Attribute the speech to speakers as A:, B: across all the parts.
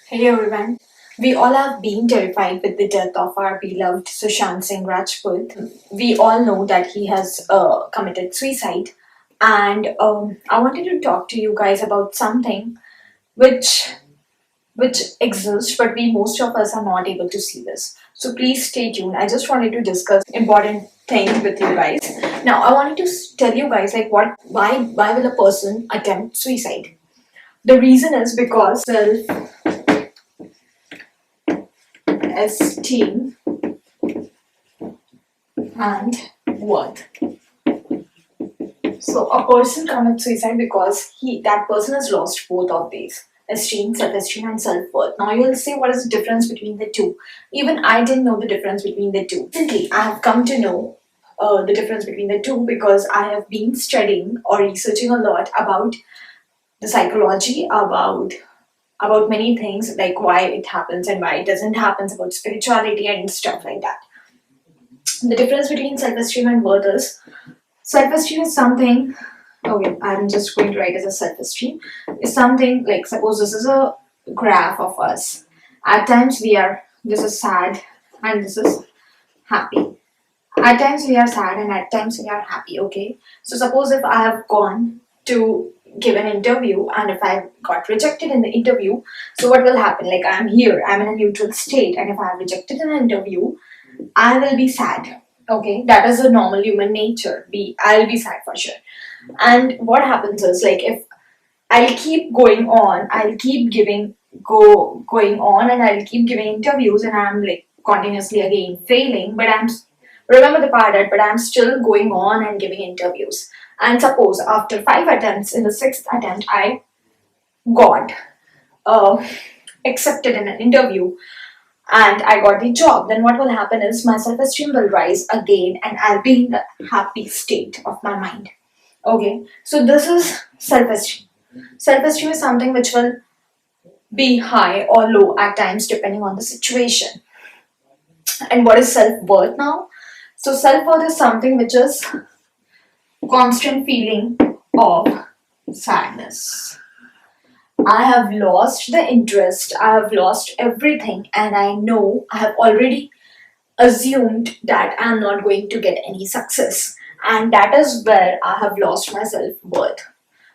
A: Hey everyone. We all have been terrified with the death of our beloved Sushant Singh Rajput. We all know that he has committed suicide, and I wanted to talk to you guys about something which which exists, but we most of us are not able to see this. So please stay tuned. I just wanted to discuss important thing with you guys. Now I wanted to tell you guys like why will a person attempt suicide? The reason is because self esteem and worth. So a person commits suicide because that person has lost both of these esteem, self-esteem, and self-worth. Now you'll say what is the difference between the two. Even I didn't know the difference between the two. Recently, I have come to know the difference between the two because I have been studying or researching a lot about the psychology, about many things like why it happens and why it doesn't happen, about spirituality and stuff like that. The difference between self-esteem and worth is self-esteem is something. Okay, I'm just going to write as a self-esteem. Is something like suppose this is a graph of us. At times we are this is sad and this is happy. At times we are sad and at times we are happy. Okay, so suppose if I have gone to give an interview and if I got rejected in the interview, so what will happen? Like I'm here, I'm in a neutral state, and if I am rejected in an interview, I will be sad. Okay, that is a normal human nature. I'll be sad for sure. And what happens is like if I'll keep going on, I'll keep going on, and I'll keep giving interviews, and I'm like continuously again failing. But remember the part that but I'm still going on and giving interviews. And suppose after 5 attempts, in the sixth attempt, I got uh, accepted in an interview and I got the job, then what will happen is my self esteem will rise again and I'll be in the happy state of my mind. Okay, so this is self esteem. Self esteem is something which will be high or low at times depending on the situation. And what is self worth now? So, self worth is something which is constant feeling of sadness. I have lost the interest, I have lost everything, and I know I have already assumed that I'm not going to get any success. And that is where I have lost my self worth.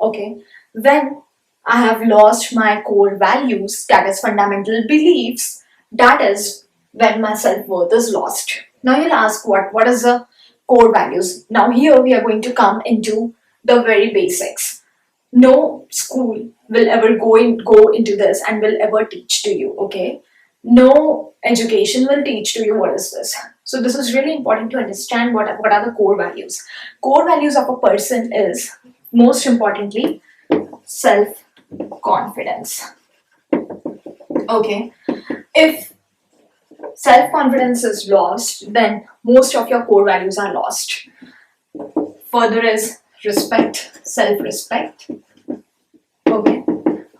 A: Okay, when I have lost my core values, that is fundamental beliefs, that is when my self worth is lost. Now you'll ask what is the core values? Now here we are going to come into the very basics. No school will ever go into this and will ever teach to you. Okay, no education will teach to you what is this. So this is really important to understand what are the core values. Core values of a person is most importantly self confidence. Okay, if self confidence is lost, then most of your core values are lost. Further is respect, self respect. Okay,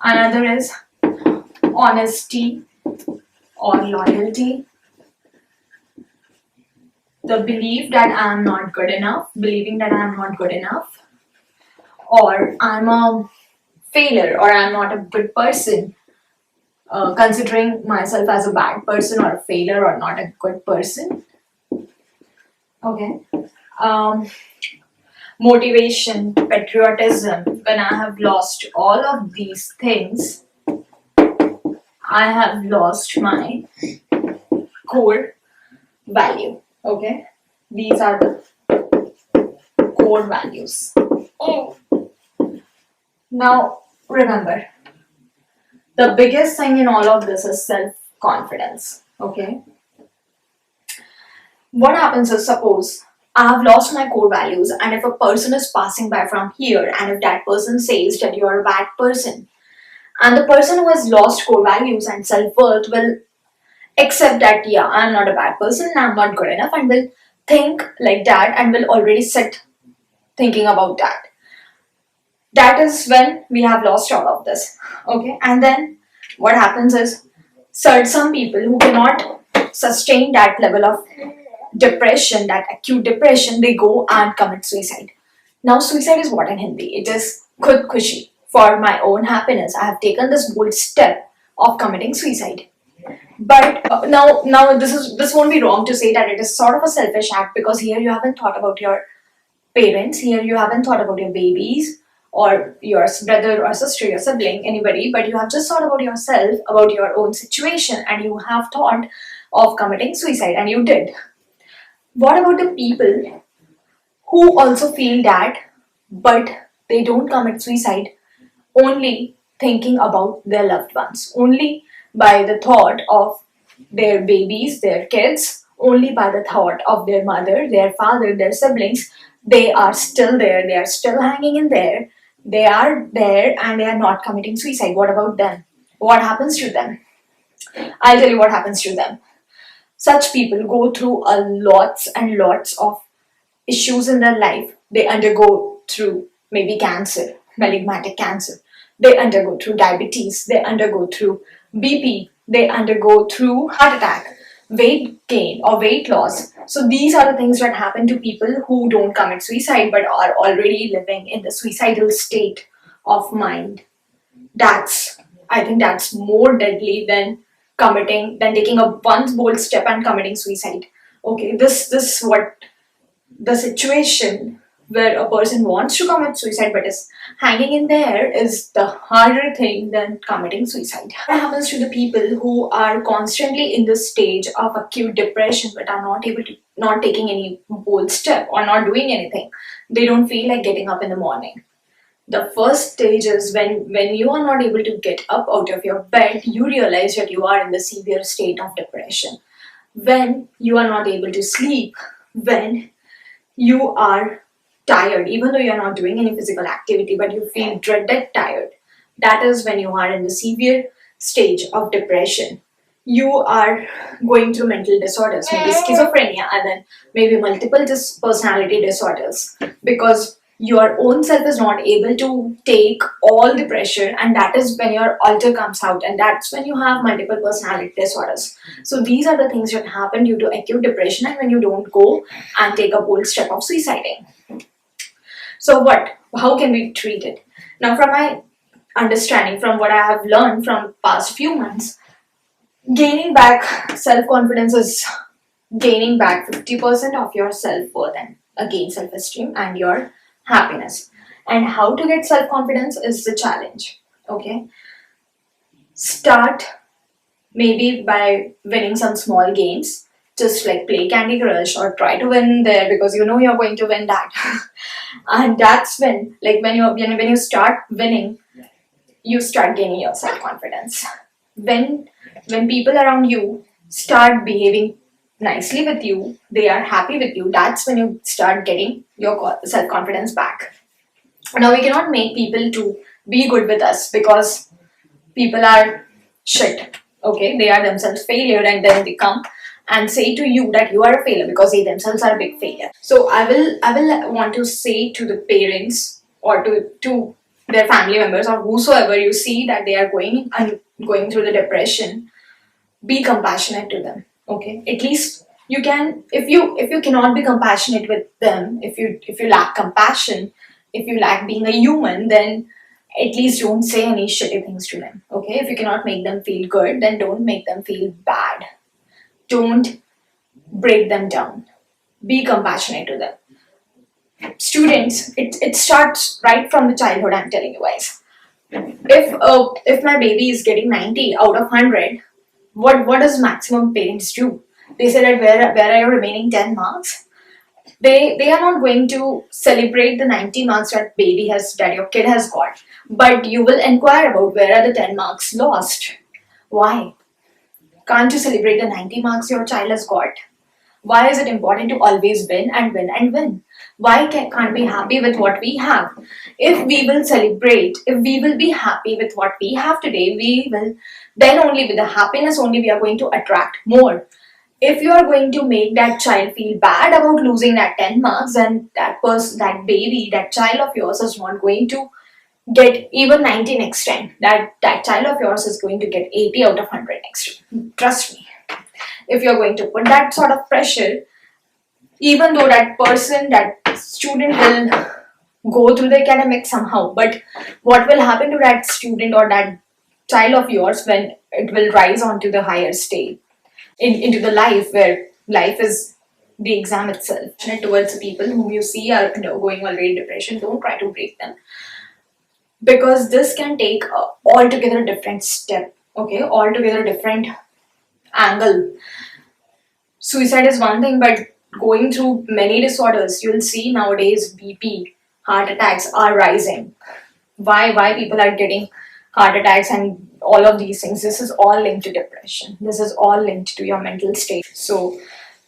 A: another is honesty or loyalty, the belief that I'm not good enough, believing that I'm not good enough, or I'm a failure, or I'm not a good person, considering myself as a bad person, or a failure, or not a good person. Okay. Um, Motivation, patriotism. When I have lost all of these things, I have lost my core value. Okay. These are the core values. Now, remember, the biggest thing in all of this is self confidence. Okay. What happens is, suppose I have lost my core values, and if a person is passing by from here, and if that person says that you are a bad person, and the person who has lost core values and self worth will accept that, yeah, I'm not a bad person, I'm not good enough, and will think like that and will already sit thinking about that. That is when we have lost all of this. Okay, and then what happens is some people who cannot sustain that level of depression, that acute depression, they go and commit suicide. Now, suicide is what in Hindi? It is khud khushi. For my own happiness, I have taken this bold step of committing suicide. But now this won't be wrong to say that it is sort of a selfish act, because here you haven't thought about your parents, here you haven't thought about your babies or your brother or sister, your sibling, anybody, but you have just thought about yourself, about your own situation, and you have thought of committing suicide, and you did. What about the people who also feel that, but they don't commit suicide, only thinking about their loved ones, only by the thought of their babies, their kids, only by the thought of their mother, their father, their siblings? They are still there, they are still hanging in there, they are there, and they are not committing suicide. What about them? What happens to them? I'll tell you what happens to them. Such people go through a lots and lots of issues in their life. They undergo through maybe cancer, meligmatic cancer. They undergo through diabetes. They undergo through BP. They undergo through heart attack, weight gain or weight loss. So these are the things that happen to people who don't commit suicide but are already living in the suicidal state of mind. That's, I think that's more deadly than taking a one bold step and committing suicide. Okay, this what the situation where a person wants to commit suicide but is hanging in there is the harder thing than committing suicide. What happens to the people who are constantly in the stage of acute depression but are not taking any bold step or not doing anything? They don't feel like getting up in the morning. The first stage is when you are not able to get up out of your bed, you realize that you are in the severe state of depression. When you are not able to sleep, when you are tired, even though you're not doing any physical activity, but you feel dreaded tired, that is when you are in the severe stage of depression. You are going through mental disorders, maybe schizophrenia, and then maybe multiple personality disorders, because your own self is not able to take all the pressure, and that is when your alter comes out, and that's when you have multiple personality disorders. So these are the things that happen due to acute depression, and when you don't go and take a bold step of suiciding. So how can we treat it? Now, from my understanding, from what I have learned from past few months, gaining back self-confidence is gaining back 50% of your self-worth, and again self-esteem and your happiness. And how to get self-confidence is the challenge. Okay, start maybe by winning some small games, just like play Candy Crush or try to win there, because you know you're going to win that. And that's when, like when you start winning, you start gaining your self-confidence. When people around you start behaving nicely with you, they are happy with you, that's when you start getting your self-confidence back. Now, we cannot make people to be good with us, because people are shit. Okay, they are themselves failure, and then they come and say to you that you are a failure because they themselves are a big failure. So I will want to say to the parents, or to their family members, or whosoever you see that they are going through the depression, be compassionate to them. Okay, at least you can, if you cannot be compassionate with them, if you lack compassion, if you lack being a human, then at least don't say any shitty things to them. Okay, if you cannot make them feel good, then don't make them feel bad. Don't break them down. Be compassionate to them. Students, it starts right from the childhood, I'm telling you guys. If my baby is getting 90 out of 100, what does maximum parents do? They say that where are your remaining 10 marks? They are not going to celebrate the 90 marks that your kid has got, but you will inquire about where are the 10 marks lost. Why can't you celebrate the 90 marks your child has got? Why is it important to always win and win and win? Why can't we be happy with what we have? If we will celebrate, if we will be happy with what we have today, we will, then only with the happiness only we are going to attract more. If you are going to make that child feel bad about losing that 10 marks, then that person, that baby, that child of yours is not going to get even 90 next time. That child of yours is going to get 80 out of 100 next time. Trust me. If you're going to put that sort of pressure, even though that person, that student will go through the academics somehow, but what will happen to that student or that child of yours when it will rise onto the higher state, into the life where life is the exam itself. And towards the people whom you see are going already depression, don't try to break them, because this can take a altogether different step. Okay, altogether different angle. Suicide is one thing, but going through many disorders, you'll see nowadays BP, heart attacks are rising. Why people are getting heart attacks and all of these things? This is all linked to depression. This is all linked to your mental state. So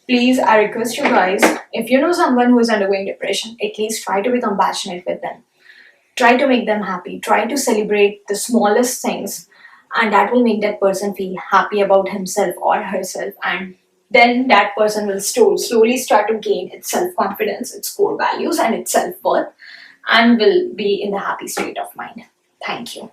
A: please, I request you guys, if you know someone who is undergoing depression, at least try to be compassionate with them. Try to make them happy. Try to celebrate the smallest things, and that will make that person feel happy about himself or herself. And then that person will slowly start to gain its self confidence, its core values, and its self worth, and will be in the happy state of mind. Thank you.